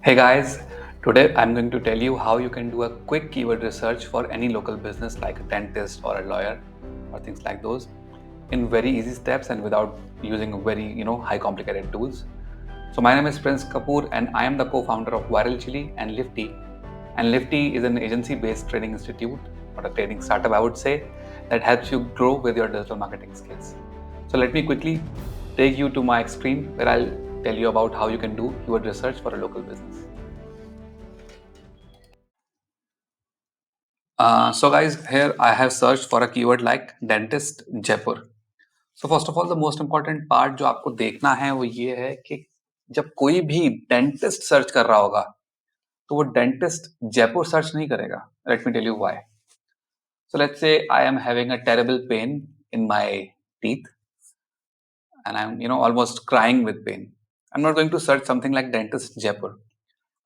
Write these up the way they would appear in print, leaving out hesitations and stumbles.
Hey guys, today I'm going to tell you how you can do a quick keyword research for any local business like a dentist or a lawyer or things like those in very easy steps and without using very high complicated tools. So my name is Prince Kapoor and I am the co-founder of Viral Chili and Lifty. And Lifty is an agency-based training institute or a training startup I would say that helps you grow with your digital marketing skills. So let me quickly take you to my screen where I'll tell you about how you can do keyword research for a local business. So guys, here I have searched for a keyword like dentist Jaipur. So first of all, the most important part जो आपको देखना है वो ये है कि जब कोई भी डेंटिस्ट सर्च कर रहा होगा तो वो डेंटिस्ट जयपुर सर्च नहीं करेगा. Let me tell you why. So let's say I am having a terrible pain in my teeth and I'm almost crying with pain. I'm not going to search something like dentist Jaipur.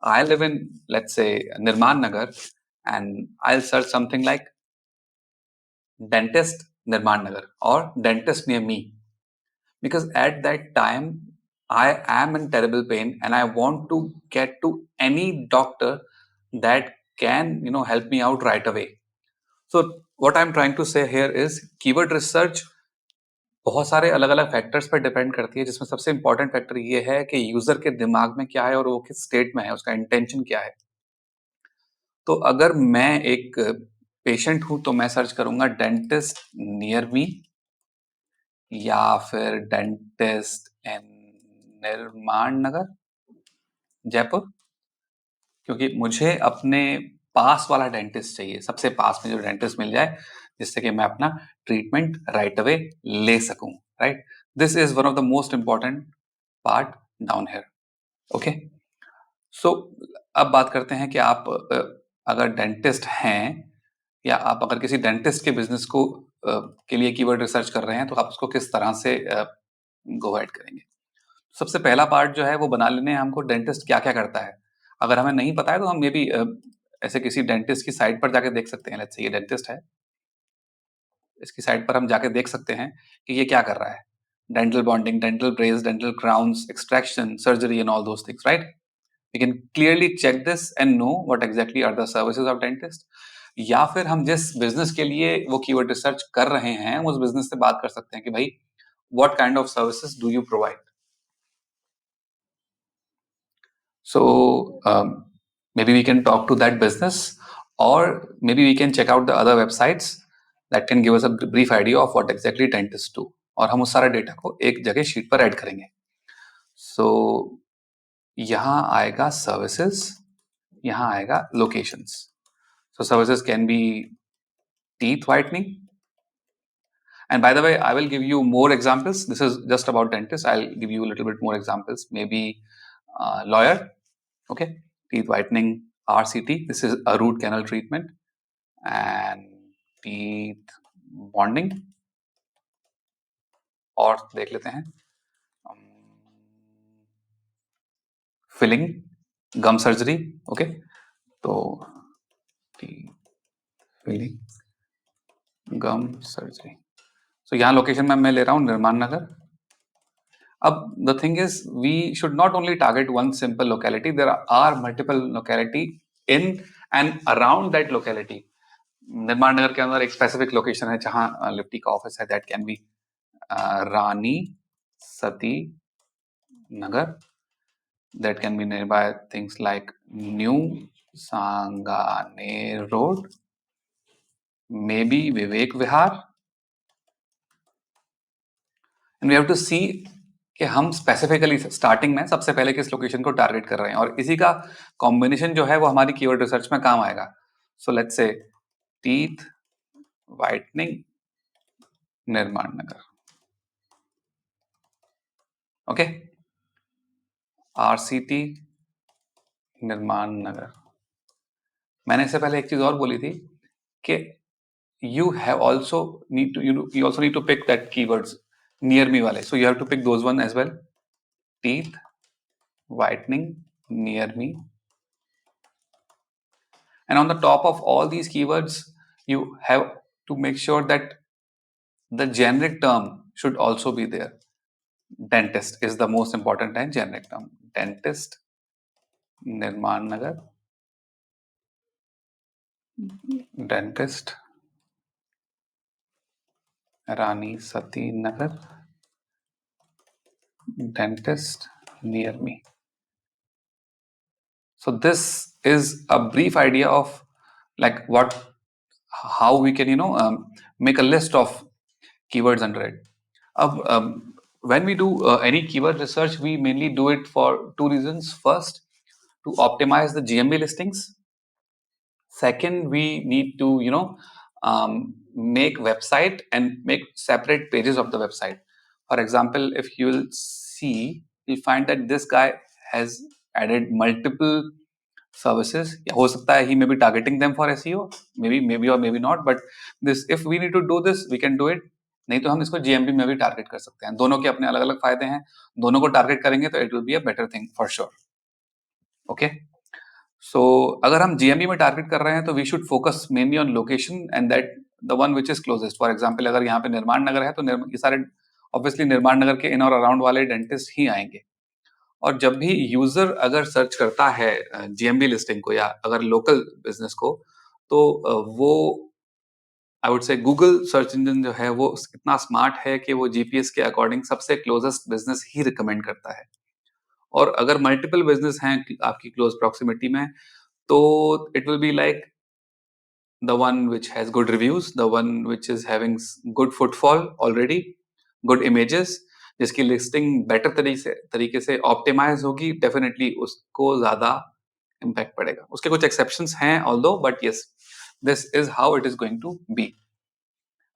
I live in, let's say, Nirman Nagar, and I'll search something like dentist Nirman Nagar or dentist near me, because at that time I am in terrible pain and I want to get to any doctor that can help me out right away. So what I'm trying to say here is keyword research बहुत सारे अलग अलग factors पर depend करती है, जिसमें सबसे important factor ये है कि यूजर के दिमाग में क्या है और वो किस स्टेट में है, उसका इंटेंशन क्या है. तो अगर मैं एक पेशेंट हूं तो मैं सर्च करूंगा डेंटिस्ट नियर मी या फिर डेंटिस्ट इन निर्माण नगर जयपुर, क्योंकि मुझे अपने पास वाला डेंटिस्ट चाहिए, सबसे पास में जो डेंटिस्ट मिल जाए जिससे कि मैं अपना ट्रीटमेंट राइट अवे ले सकूं. Right, this is one of the most important part down here. Okay, so अब बात करते हैं कि आप अगर डेंटिस्ट हैं या आप अगर किसी डेंटिस्ट के बिजनेस को के लिए कीवर्ड रिसर्च कर रहे हैं तो आप उसको किस तरह से गो ऐड करेंगे. सबसे पहला पार्ट जो है वो बना लेने हैं हमको डेंटिस्ट क्या क्या करता है. अगर हमें नहीं पता है तो हम मे बी ऐसे किसी डेंटिस्ट की साइट पर जाके देख सकते हैं. लेट्स से ये डेंटिस्ट है, इसकी साइट पर हम जाके देख सकते हैं कि ये क्या कर रहा है. Dental bonding, dental brace, dental crowns, extraction, surgery and all those things. Right, we can clearly check this and know what exactly are the services of dentist. या फिर हम जिस बिजनेस के लिए वो कीवर्ड रिसर्च कर रहे हैं उस बिजनेस से बात कर सकते हैं कि भाई what kind of services do you provide. So maybe we can talk to that business or maybe we can check out the other websites that can give us a brief idea of what exactly dentists do. और हम उस सारे data को एक जगह sheet पर add करेंगे. So यहाँ आएगा सर्विसेज, यहाँ आएगा locations. So services can be teeth whitening. And by the way, I will give you more examples. This is just about dentist. I'll give you a little bit more examples. Maybe lawyer, okay, teeth whitening, RCT. This is a root canal treatment, and teeth bonding. और देख लेते हैं filling, गम surgery. Okay, तो filling, गम surgery. सो यहाँ location में मैं ले रहा हूँ निर्माण नगर. अब the thing is we should not only target one simple locality. There are multiple locality in and around that locality. निर्माण नगर के अंदर एक स्पेसिफिक लोकेशन है जहां लिफ्टी का ऑफिस है. That can be Rani Sati Nagar. That can be nearby things like new Sanganer road, may be Vivek Vihar. And we have to see कि हम स्पेसिफिकली स्टार्टिंग में सबसे पहले किस लोकेशन को टारगेट कर रहे हैं और इसी का कॉम्बिनेशन जो है वो हमारी कीवर्ड रिसर्च में काम आएगा. So let's say teeth whitening निर्माण नगर. ओके, RCT निर्माण नगर. मैंने इससे पहले एक चीज और बोली थी कि you also need to pick that keywords near me wale. So you have to pick those one as well. Teeth whitening near me. And on the top of all these keywords, you have to make sure that the generic term should also be there. Dentist is the most important and generic term. Dentist निर्माण नगर, dentist Rani Sati Nagar, dentist near me. So this is a brief idea of like how we can make a list of keywords under it. When we do any keyword research, we mainly do it for two reasons. First, to optimize the GMB listings. Second, we need to make website and make separate pages of the website. For example, if you will see, you'll find that this guy has added multiple services. हो सकता है he may be targeting them for SEO, maybe or maybe not, but this if we need to do this, we can do it. नहीं तो हम इसको GMB में भी target कर सकते हैं. दोनों के अपने अलग अलग फायदे हैं. दोनों को टारगेट करेंगे तो it will be a better thing for sure. Okay. सो अगर हम GMB में टारगेट कर रहे हैं तो we should focus mainly on location and that the one which is closest. For example अगर यहाँ पे निर्माण नगर है तो ये सारे ऑब्वियसली निर्माण नगर के इन और अराउंड वाले डेंटिस्ट ही आएंगे. और जब भी यूजर अगर सर्च करता है GMB लिस्टिंग को या अगर लोकल बिजनेस को, तो वो I would say Google search engine जो है वो इतना स्मार्ट है कि वो जीपीएस के अकॉर्डिंग सबसे क्लोजेस्ट बिजनेस ही रिकमेंड करता है. और अगर मल्टीपल बिजनेस हैं आपकी क्लोज प्रॉक्सिमिटी में, तो it will be like the one which has good reviews, the one which is having good footfall already, good images, जिसकी लिस्टिंग बेटर तरीके से ऑप्टिमाइज होगी, डेफिनेटली उसको ज्यादा इम्पैक्ट पड़ेगा. उसके कुछ एक्सेप्शंस हैं although, but yes, this is how it is going to be.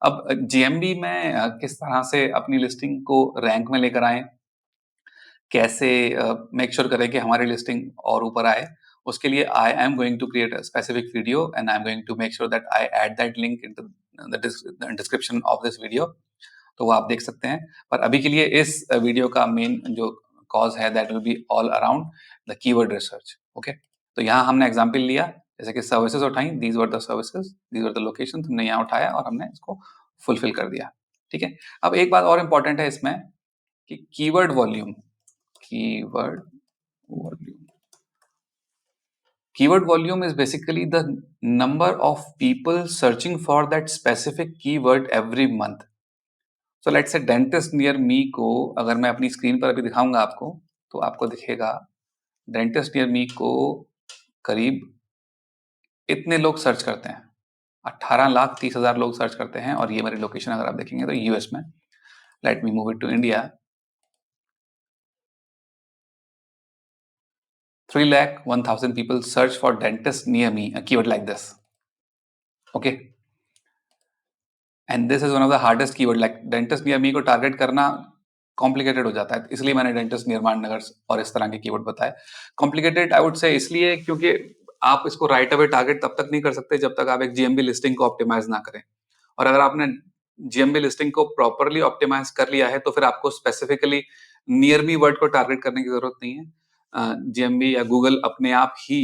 अब जीएमबी में किस तरह से अपनी लिस्टिंग को रैंक में लेकर आए, कैसे मेक श्योर करें कि हमारी लिस्टिंग और ऊपर आए, उसके लिए I am going to create a specific video and I am going to make sure that I add that link in the description of this video. तो वो आप देख सकते हैं. पर अभी के लिए इस वीडियो का मेन जो कॉज है that will be all around the keyword research. Okay, तो यहाँ हमने एग्जाम्पल लिया, जैसे कि सर्विसेज उठाई, these were the services, these were the location, हमने यहाँ उठाया और हमने इसको फुलफिल कर दिया. ठीक है. अब एक बात और इम्पोर्टेंट है इसमें कि keyword volume. Keyword volume. Keyword volume is basically the number of people searching for that specific keyword every month. So let's say dentist near me को अगर मैं अपनी स्क्रीन पर अभी दिखाऊंगा आपको, तो आपको दिखेगा dentist near me को करीब इतने लोग सर्च करते हैं. 18,30,000 लोग सर्च करते हैं. और ये मेरी लोकेशन अगर आप देखेंगे तो यूएस में. Let me move it to India. 3,01,000 people search for dentist near me, a keyword like this. Okay. And this is one of the hardest keyword. Like dentist near me को target करना complicated हो जाता है, इसलिए मैंने dentist निर्माण नगर और इस तरह के कीवर्ड बताए. कॉम्प्लिकेटेड आई वुड से इसलिए क्योंकि आप इसको राइट अवे टारगेट तब तक नहीं कर सकते जब तक आप एक जीएमबी लिस्टिंग को ऑप्टिमाइज ना करें. और अगर आपने जीएमबी लिस्टिंग को प्रॉपरली ऑप्टिमाइज कर लिया है तो फिर आपको स्पेसिफिकली नियर मी वर्ड को टारगेट करने की जरूरत नहीं है. जीएमबी या गूगल अपने आप ही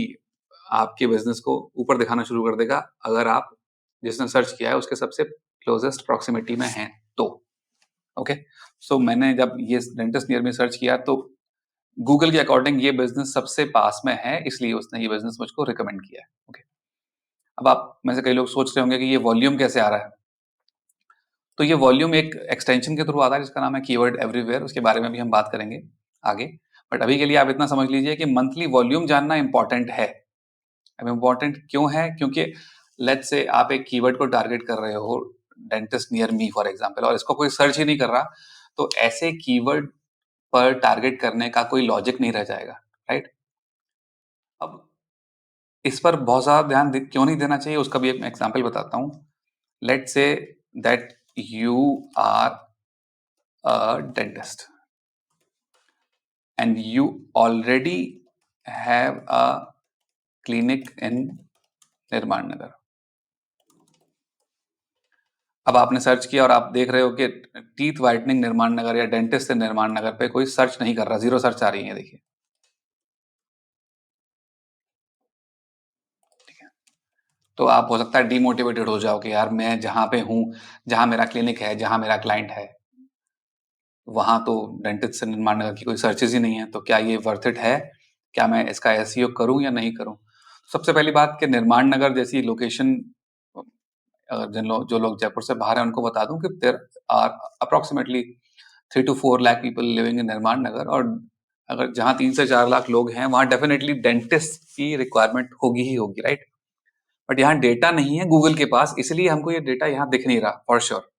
आपके बिजनेस को ऊपर दिखाना शुरू कर देगा अगर आप जिसने सर्च किया है उसके सबसे क्लोजेस्ट प्रॉक्सिमिटी में हैं तो. ओके, सो मैंने जब ये डेंटिस्ट नियर में सर्च किया तो गूगल के अकॉर्डिंग ये बिजनेस सबसे पास में है, इसलिए उसने ये बिजनेस मुझको रिकमेंड किया है. ओके, अब आप में से कई लोग सोच रहे होंगे कि ये वॉल्यूम कैसे आ रहा है. तो ये वॉल्यूम एक एक्सटेंशन के थ्रू आता है जिसका नाम है कीवर्ड एवरीवेयर. उसके बारे में भी हम बात करेंगे आगे, बट अभी के लिए आप इतना समझ लीजिए कि मंथली वॉल्यूम जानना इंपॉर्टेंट है. अब इम्पोर्टेंट क्यों है? क्योंकि लेट्स से आप एक कीवर्ड को टारगेट कर रहे हो, dentist near me for example, और इसको कोई सर्च ही नहीं कर रहा, तो ऐसे कीवर्ड पर टारगेट करने का कोई लॉजिक नहीं रह जाएगा, राइट? अब इस पर बहुत ज्यादा ध्यान क्यों नहीं देना चाहिए उसका भी एक एग्जांपल बताता हूं. Let's say that you are a dentist and you already have a clinic in निर्माण नगर. अब आपने सर्च किया और आप देख रहे हो कि टीथ वाइटनिंग निर्माण नगर या डेंटिस्ट से निर्माण नगर पे कोई सर्च नहीं कर रहा, जीरो सर्च आ रही है. देखिए, ठीक है. तो आप हो सकता है डीमोटिवेटेड हो जाओ कि यार मैं जहां पे हूं, जहां मेरा क्लिनिक है, जहां मेरा क्लाइंट है, वहां तो डेंटिस्ट से निर्माण नगर की कोई सर्चेज ही नहीं है, तो क्या ये वर्थ इट है? क्या मैं इसका एसईओ करूं या नहीं करूं? सबसे पहली बात कि निर्माण नगर जैसी लोकेशन, जो लोग जयपुर से बाहर हैं उनको बता दूं कि there are approximately 3 to 4 lakh people living in Nirman Nagar, और अगर जहां 3 से 4 लाख लोग हैं वहां डेफिनेटली डेंटिस्ट की रिक्वायरमेंट होगी ही होगी, राइट? बट यहाँ डेटा नहीं है गूगल के पास, इसलिए हमको ये डेटा यहाँ दिख नहीं रहा फॉर श्योर।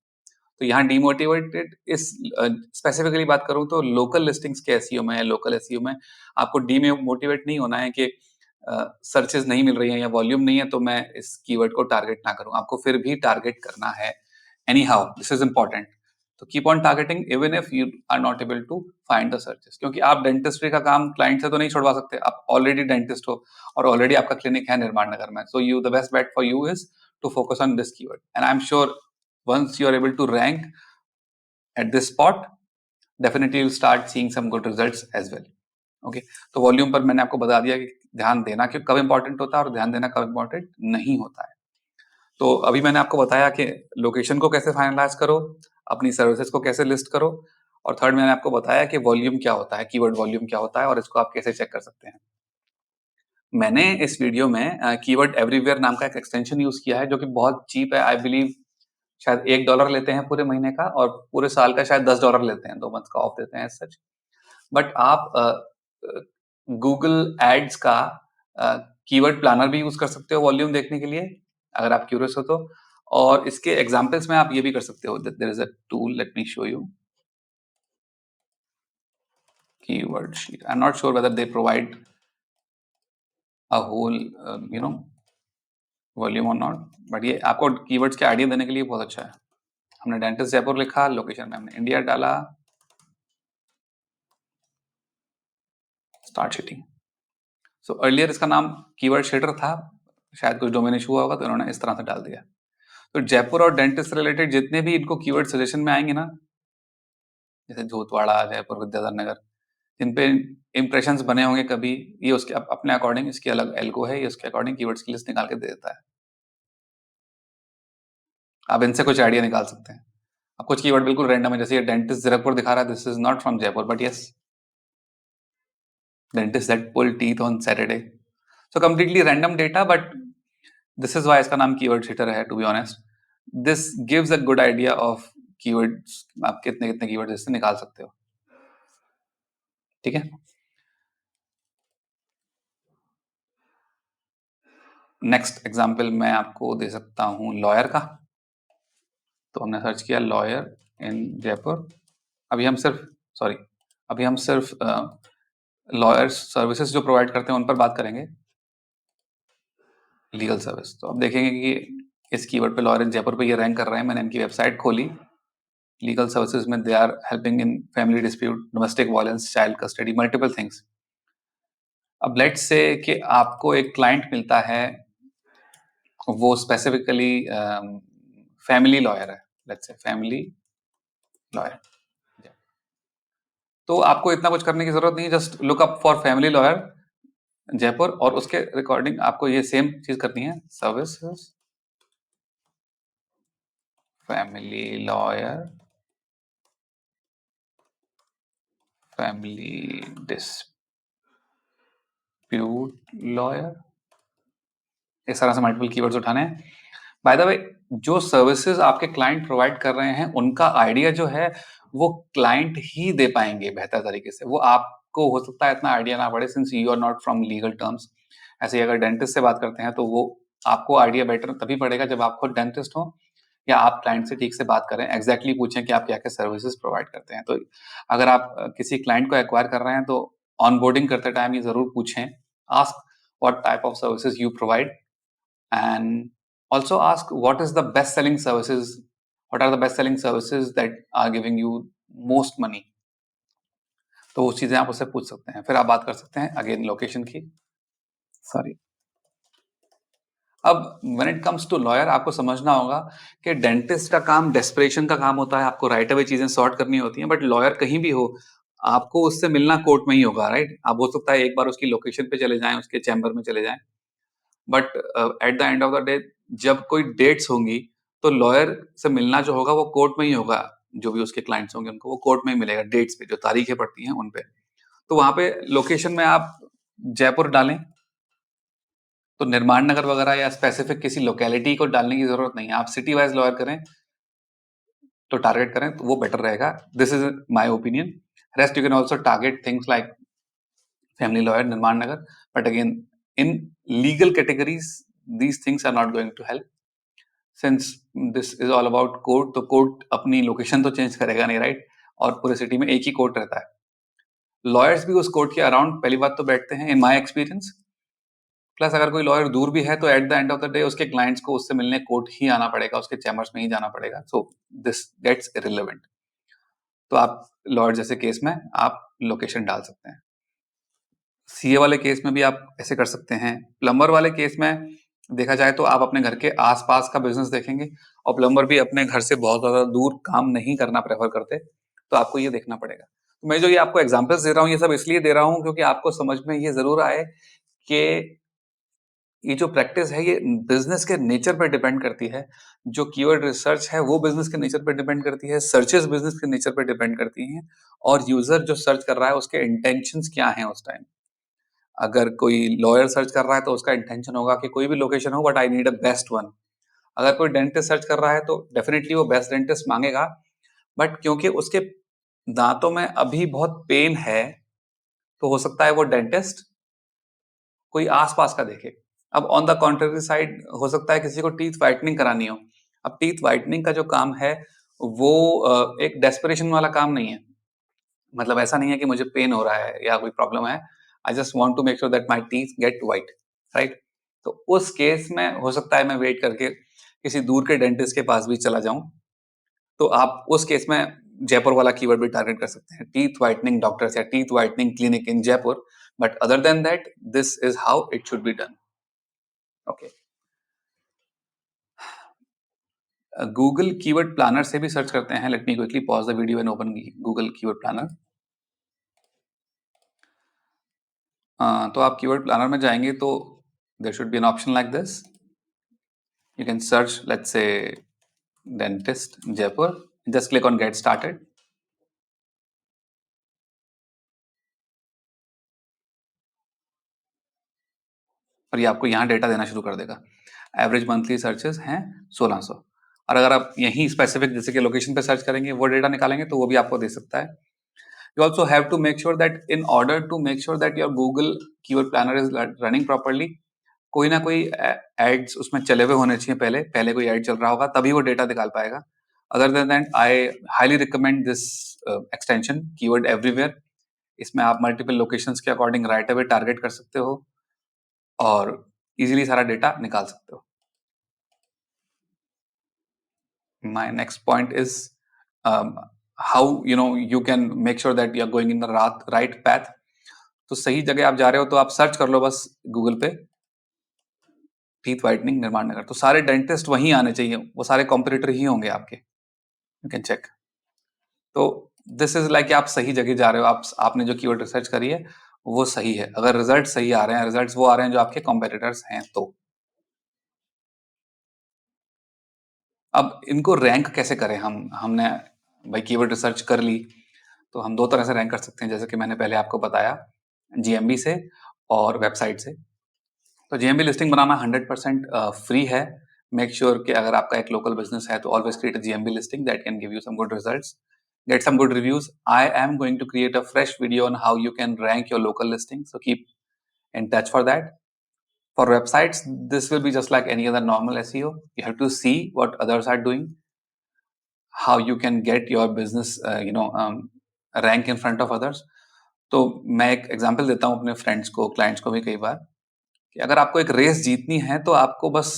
तो यहाँ डीमोटिवेटेड इस स्पेसिफिकली बात करूं तो लोकल लिस्टिंग्स के एसईओ में, लोकल एसईओ में आपको डीमोटिवेट नहीं होना है कि सर्चेस नहीं मिल रही हैं या वॉल्यूम नहीं है तो मैं इस कीवर्ड को टारगेट ना करूं। आपको फिर भी टारगेट करना है anyhow, this is important. तो keep on targeting even if you are not able to find the searches, क्योंकि आप डेंटिस्ट्री का काम क्लाइंट से तो नहीं छुड़वा सकते। आप ऑलरेडी डेंटिस्ट हो और ऑलरेडी आपका क्लिनिक है निर्माण नगर में, so you the best bet for you is to focus on this keyword, and I am sure once you are able to rank at this spot, definitely you'll start seeing some good results as well. Okay तो volume पर मैंने आपको बता दिया कि ध्यान देना कि कब इंपॉर्टेंट होता है और ध्यान देना कब इंपॉर्टेंट नहीं होता है। तो अभी मैंने आपको बताया कि लोकेशन को कैसे फाइनलाइज करो, अपनी सर्विसेज को कैसे लिस्ट करो, और थर्ड मैंने आपको बताया कि वॉल्यूम क्या होता है, कीवर्ड वॉल्यूम क्या होता है और इसको आप कैसे चेक कर सकते हैं। मैंने इस वीडियो में कीवर्ड एवरीवेयर नाम का एक एक्सटेंशन यूज किया है जो कि बहुत चीप है। आई बिलीव शायद $1 लेते हैं पूरे महीने का, और पूरे साल का शायद $10 लेते हैं, 2 मंथ का ऑफ देते हैं सच। बट आप गूगल एड्स का कीवर्ड प्लानर भी यूज कर सकते हो वॉल्यूम देखने के लिए, अगर आप क्यूरियस हो तो। और इसके एग्जांपल्स में आप ये भी कर सकते हो, there is a tool, let me show you keyword sheet. I am not sure whether they provide a whole volume और नॉट, बट ये आपको कीवर्ड्स के आइडिया देने के लिए बहुत अच्छा है। हमने डेंटिस्ट जयपुर लिखा, लोकेशन में हमने इंडिया डाला, स्टार्ट शीटिंग। सो अर्लियर इसका नाम कीवर्ड शेडर था, शायद कुछ डोमेन इशू हुआ होगा तो इन्होंने इस तरह से डाल दिया। तो जयपुर और डेंटिस्ट से रिलेटेड जितने भी इनको कीवर्ड सजेशन में आएंगे ना, जैसे झूतवाड़ा, जयपुर, विद्याधर नगर, जिन पे इंप्रेशंस बने होंगे कभी, ये उसके अपने अकॉर्डिंग, इसकी अलग एल्गो है, ये उसके अकॉर्डिंग कीवर्ड्स की लिस्ट निकाल के दे देता है। आप इनसे कुछ आइडिया निकाल सकते हैं। अब कुछ कीवर्ड बिल्कुल रैंडम है, जैसे ये डेंटिस्ट जयपुर दिखा रहा है, this is not from Jaipur but yes, dentist that pull teeth on Saturday. So completely random data, but this is why इसका नाम कीवर्ड शीटर है, to be honest. This gives a good idea of keywords, आप कितने कितने keywords इससे निकाल सकते हो। ठीक है, नेक्स्ट एग्जाम्पल मैं आपको दे सकता हूं लॉयर का। तो हमने सर्च किया लॉयर इन जयपुर। अभी हम सिर्फ सॉरी अभी हम सिर्फ लॉयर्स सर्विसेज जो प्रोवाइड करते हैं उन पर बात करेंगे, लीगल सर्विस। तो अब देखेंगे कि इस कीवर्ड पे लॉयर इन जयपुर पे ये रैंक कर रहे हैं। मैंने इनकी वेबसाइट खोली, लीगल सर्विसेज में they are helping in family dispute, domestic violence, child custody, multiple things. अब लेट्स से कि आपको एक क्लाइंट मिलता है, वो स्पेसिफिकली फैमिली लॉयर है, लेट्स से फैमिली लॉयर। तो आपको इतना कुछ करने की जरूरत नहीं है, just look up for family lawyer Jaipur, और उसके रिकॉर्डिंग आपको ये सेम चीज करनी है, services family lawyer, family dispute lawyer, इस तरह से मल्टीपल कीवर्ड्स उठाने हैं। बाय द वे, जो सर्विसेज आपके क्लाइंट प्रोवाइड कर रहे हैं उनका आइडिया जो है वो क्लाइंट ही दे पाएंगे बेहतर तरीके से। वो आपको हो सकता है इतना आइडिया ना पड़े, since you are not from legal terms. ऐसे ही अगर डेंटिस्ट से बात करते हैं तो वो आपको आइडिया बेटर तभी पड़ेगा जब आप खुद डेंटिस्ट हो, या आप क्लाइंट से ठीक से बात करें, एग्जैक्टली पूछें कि आप क्या क्या सर्विसेज प्रोवाइड करते हैं। तो अगर आप किसी क्लाइंट को एक्वायर कर रहे हैं तो ऑनबोर्डिंग करते टाइम ये जरूर पूछें, ask what type of services you provide, and also ask what is the best selling services, what are the best selling services that are giving you most money। तो वो चीजें आप उससे पूछ सकते हैं। फिर आप बात कर सकते हैं अगेन लोकेशन की। सॉरी, अब when it comes to lawyer, आपको समझना होगा कि डेंटिस्ट का काम डेस्परेशन का काम होता है, आपको राइट अवे चीजें सॉर्ट करनी होती हैं। बट लॉयर कहीं भी हो, आपको उससे मिलना कोर्ट में ही होगा, राइट? आप हो सकता है एक बार उसकी लोकेशन पे चले जाएं, उसके चैम्बर में चले जाएं, but at the end of the day जब कोई डेट्स होंगी तो लॉयर से मिलना जो होगा वो कोर्ट में ही होगा। जो भी उसके क्लाइंट्स होंगे उनको वो कोर्ट में ही मिलेगा, डेट्स पे जो तारीखें पड़ती हैं उन पे। तो वहां पे लोकेशन में आप जयपुर डालें तो निर्माण नगर वगैरह या स्पेसिफिक किसी लोकेलिटी को डालने की जरूरत नहीं है। आप सिटी वाइज लॉयर करें तो टारगेट करें तो वो बेटर रहेगा। This is my opinion. Rest you can also target things like family lawyer, Nirman Nagar, but again in legal categories these things are not going to help since this is all about court. तो court अपनी location तो change करेगा नहीं, right? और पूरे city में एक ही court रहता है। लॉयर्स भी उस कोर्ट के अराउंड पहली बात तो बैठते हैं इन माय एक्सपीरियंस। प्लस अगर कोई लॉयर दूर भी है तो at the end of the day उसके क्लाइंट्स को उससे मिलने कोर्ट ही आना पड़ेगा, उसके चैम्बर्स में ही जाना पड़ेगा। So this gets irrelevant. तो आप लॉयर जैसे केस में आप लोकेशन डाल सकते हैं। सीए वाले केस में भी आप ऐसे कर सकते हैं। प्लम्बर वाले केस में देखा जाए तो आप अपने घर के आसपास का बिजनेस देखेंगे, और प्लम्बर भी अपने घर से बहुत ज्यादा दूर काम नहीं करना प्रेफर करते, तो आपको ये देखना पड़ेगा। तो मैं जो ये आपको एग्जांपल्स दे रहा हूँ ये सब इसलिए दे रहा हूँ क्योंकि आपको समझ में ये जरूर आए कि ये जो प्रैक्टिस है ये बिजनेस के नेचर पर डिपेंड करती है। जो कीवर्ड रिसर्च है वो बिजनेस के नेचर पर डिपेंड करती है, सर्चेस बिजनेस के नेचर पर डिपेंड करती हैं, और यूजर जो सर्च कर रहा है उसके इंटेंशंस क्या हैं उस टाइम। अगर कोई लॉयर सर्च कर रहा है तो उसका इंटेंशन होगा कि कोई भी लोकेशन हो but I need a best one. अगर कोई डेंटिस्ट सर्च कर रहा है तो डेफिनेटली वो बेस्ट डेंटिस्ट मांगेगा, बट क्योंकि उसके दांतों में अभी बहुत पेन है तो हो सकता है वो डेंटिस्ट कोई आसपास का देखे। अब ऑन द कॉन्ट्ररी साइड हो सकता है किसी को टीथ व्हाइटनिंग करानी हो। अब टीथ व्हाइटनिंग का जो काम है वो एक डेस्परेशन वाला काम नहीं है। मतलब ऐसा नहीं है कि मुझे पेन हो रहा है या कोई प्रॉब्लम है, I just want to make sure that my teeth get white, right? तो उस केस में हो सकता है मैं वेट करके किसी दूर के डेंटिस्ट के पास भी चला जाऊं। तो आप उस केस में जयपुर वाला कीवर्ड भी टारगेट कर सकते हैं, टीथ व्हाइटनिंग डॉक्टर्स या teeth whitening clinic in Jaipur. But other than that this is how it should be done. Okay, Google keyword planner से भी सर्च करते हैं। Let me quickly pause the video and open Google keyword planner. तो आप keyword planner में जाएंगे तो there should be an option like this. You can search, let's say, dentist Jaipur. Just click on get started. और ये आपको यहाँ data देना शुरू कर देगा। एवरेज मंथली सर्चेस हैं 1600। और अगर आप यहीं स्पेसिफिक जैसे कि लोकेशन पे सर्च करेंगे वो डेटा निकालेंगे तो वो भी आपको दे सकता है। You also have to make sure that in order to make sure that your Google keyword planner is running properly, कोई ना कोई एड्स उसमें चले हुए होने चाहिए, पहले पहले कोई एड चल रहा होगा तभी वो डेटा निकाल पाएगा। Other than that I highly recommend this extension keyword everywhere. इसमें आप मल्टीपल लोकेशंस के अकॉर्डिंग राइट अवे टारगेट कर सकते हो और इजीली सारा डेटा निकाल सकते हो। My next point is how you can make sure that you are going in the right path. तो सही जगह आप जा रहे हो तो आप सर्च कर लो बस गूगल पे टीथ व्हाइटनिंग निर्माण नगर, तो सारे डेंटिस्ट वहीं आने चाहिए, वो सारे कॉम्पिटिटर ही होंगे आपके। You can check. तो दिस इज लाइक आप सही जगह जा रहे हो, आपने जो कीवर्ड रिसर्च करी है वो सही है। अगर रिजल्ट सही आ रहे हैं, रिजल्ट्स वो आ रहे हैं जो आपके कॉम्पिटिटर्स हैं, तो अब इनको रैंक कैसे करें हम। हमने भाई कीवर्ड रिसर्च कर ली तो हम दो तरह से रैंक कर सकते हैं, जैसे कि मैंने पहले आपको बताया, जीएमबी से और वेबसाइट से। तो जीएमबी लिस्टिंग बनाना 100% फ्री है। मेक श्योर कि अगर आपका एक लोकल बिजनेस है तो always create a GMB listing that can give you some good results, get some good reviews. I am going to create a fresh video on how you can rank your local listing, so keep in touch for that. For websites, this will be just like any other normal SEO. You have to see what others are doing, how you can get your business rank in front of others. तो मैं एक example देता हूँ अपने friends को, clients को भी कई बार, कि अगर आपको एक रेस जीतनी है तो आपको बस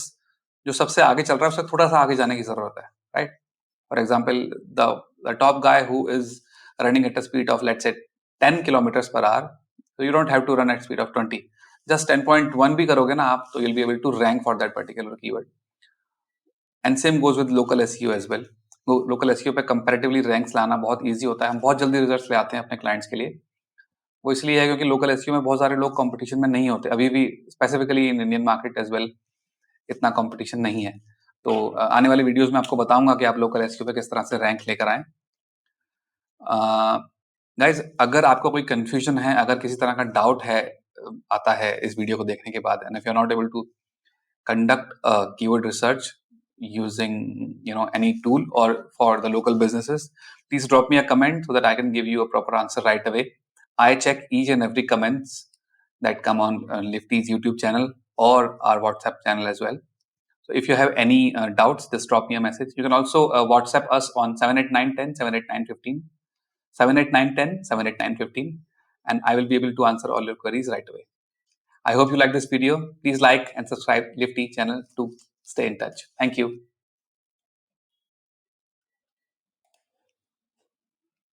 जो सबसे आगे चल रहा है उससे थोड़ा सा आगे जाने की जरूरत है, right? For example, the top guy who is running at a speed of, let's say, 10 kilometers per hour, so you don't have to run at speed of 20. Just 10.1 भी करोगे ना आप तो you'll be able to rank for that particular keyword. And same goes with local SEO as well. Local SEO पे comparatively ranks लाना बहुत easy होता है, हम बहुत जल्दी रिजल्ट्स ले आते हैं अपने क्लाइंट्स के लिए। वो इसलिए है क्योंकि लोकल एसईओ में बहुत सारे लोग कंपटीशन में नहीं होते अभी भी, specifically in Indian market as well इतना कंपटीशन नहीं है। तो आने वाली वीडियोस में आपको बताऊंगा कि आप लोकल एसईओ पे किस तरह से रैंक लेकर आए। गाइज, अगर आपको कोई कंफ्यूजन है, अगर किसी तरह का डाउट है आता है इस वीडियो को देखने के बाद, and if you're not able to conduct a keyword research using any tool or for the local businesses, please drop me a comment so that I can give you a proper answer right away. I check each and every comments that come on Lifty's YouTube channel or our WhatsApp channel as well. So if you have any doubts, just drop me a message. You can also WhatsApp us on 78910 78915, 78910 78915, and I will be able to answer all your queries right away. I hope you like this video. Please like and subscribe Lifty channel to stay in touch. Thank you.